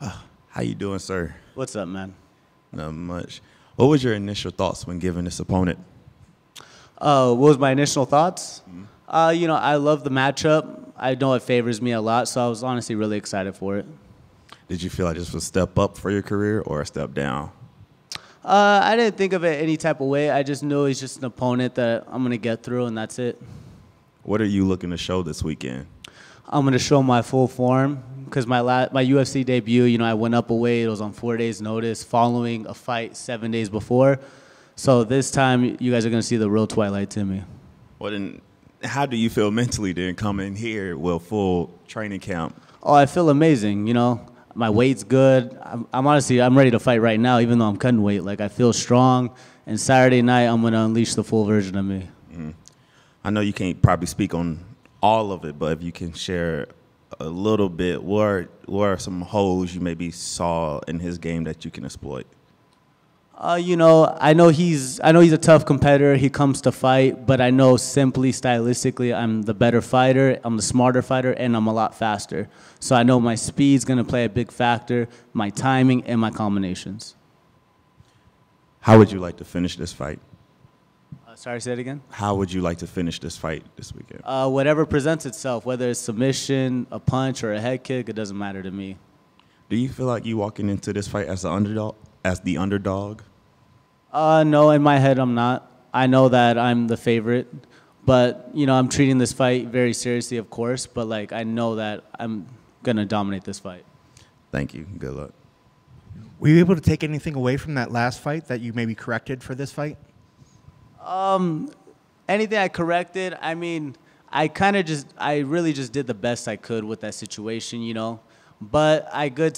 How you doing, sir? What's up, man? Not much. What was your initial thoughts when giving this opponent? What was my initial thoughts? I love the matchup. I know it favors me a lot, so I was honestly really excited for it. Did you feel like this was a step up for your career or a step down? I didn't think of it any type of way. I just knew he's just an opponent that I'm going to get through, and that's it. What are you looking to show this weekend? I'm going to show my full form because my UFC debut, I went up a weight. It was on 4 days' notice following a fight 7 days before. So this time, you guys are going to see the real Twilight Timmy. How do you feel mentally then coming here with full training camp? Oh, I feel amazing, My weight's good. I'm ready to fight right now, even though I'm cutting weight. Like, I feel strong. And Saturday night, I'm going to unleash the full version of me. Mm-hmm. I know you can't probably speak on all of it, but if you can share a little bit, what are some holes you maybe saw in his game that you can exploit? I know he's a tough competitor. He comes to fight, but I know simply stylistically, I'm the better fighter, I'm the smarter fighter, and I'm a lot faster. So I know my speed's gonna play a big factor, my timing, and my combinations. How would you like to finish this fight? Sorry, say it again? How would you like to finish this fight this weekend? Whatever presents itself, whether it's submission, a punch, or a head kick, it doesn't matter to me. Do you feel like you walking into this fight as the underdog? No, in my head, I'm not. I know that I'm the favorite, but, I'm treating this fight very seriously, of course, but, I know that I'm going to dominate this fight. Thank you. Good luck. Were you able to take anything away from that last fight that you maybe corrected for this fight? Anything I corrected, I really just did the best I could with that situation, But I could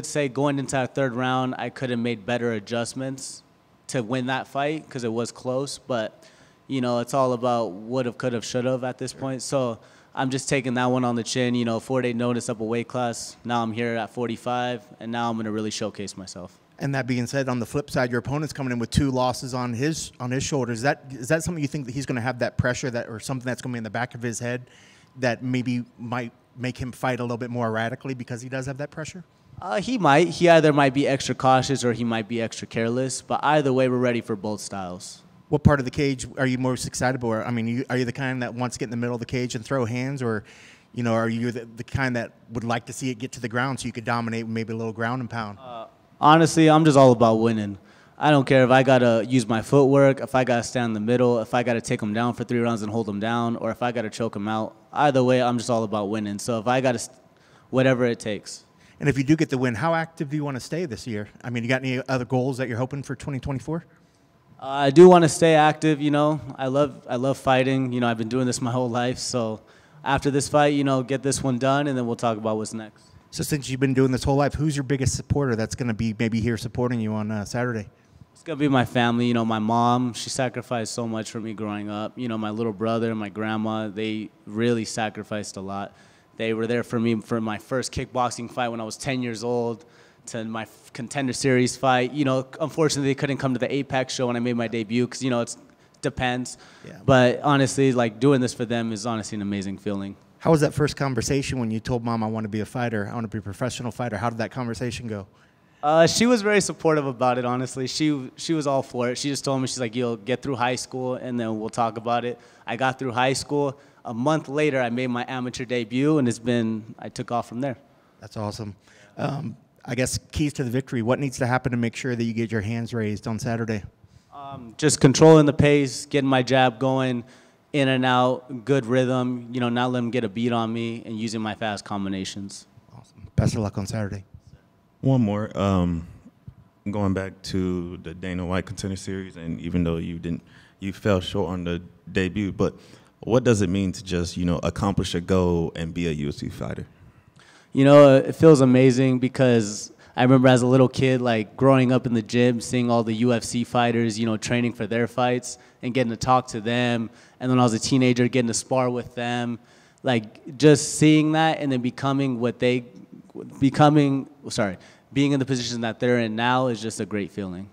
say going into that third round, I could have made better adjustments to win that fight because it was close. But, it's all about would have, could have, should have at this point. So I'm just taking that one on the chin, 4-day notice up a weight class. Now I'm here at 45, and now I'm going to really showcase myself. And that being said, on the flip side, your opponent's coming in with 2 losses on his shoulders. Is that something you think that he's going to have that pressure or something that's going to be in the back of his head that maybe might make him fight a little bit more erratically because he does have that pressure? He might. He either might be extra cautious or he might be extra careless. But either way, we're ready for both styles. What part of the cage are you most excited for? I mean, are you the kind that wants to get in the middle of the cage and throw hands, or, are you the kind that would like to see it get to the ground so you could dominate with maybe a little ground and pound? Honestly, I'm just all about winning. I don't care if I got to use my footwork, if I got to stand in the middle, if I got to take him down for 3 rounds and hold him down, or if I got to choke him out. Either way, I'm just all about winning. So if I got to, whatever it takes. And if you do get the win, how active do you want to stay this year? I mean, you got any other goals that you're hoping for 2024? I do want to stay active, I love fighting. I've been doing this my whole life. So after this fight, get this one done, and then we'll talk about what's next. So since you've been doing this whole life, who's your biggest supporter that's going to be maybe here supporting you on Saturday? It's going to be my family. My mom, she sacrificed so much for me growing up. My little brother, my grandma, they really sacrificed a lot. They were there for me for my first kickboxing fight when I was 10 years old to my Contender Series fight. Unfortunately, they couldn't come to the Apex show when I made my debut because, it depends. Yeah. But honestly, doing this for them is honestly an amazing feeling. How was that first conversation when you told Mom, I want to be a fighter, I want to be a professional fighter? How did that conversation go? She was very supportive about it, honestly. She was all for it. She just told me, she's like, you'll get through high school, and then we'll talk about it. I got through high school. A month later, I made my amateur debut, and I took off from there. That's awesome. I guess keys to the victory. What needs to happen to make sure that you get your hands raised on Saturday? Just controlling the pace, getting my jab going, in and out, good rhythm, not letting them get a beat on me, and using my fast combinations. Awesome. Best of luck on Saturday. One more. Going back to the Dana White Contender Series, and even though you fell short on the debut, but what does it mean to just, accomplish a goal and be a UFC fighter? It feels amazing because I remember as a little kid, growing up in the gym, seeing all the UFC fighters, training for their fights and getting to talk to them. And when I was a teenager, getting to spar with them, just seeing that and then being in the position that they're in now is just a great feeling.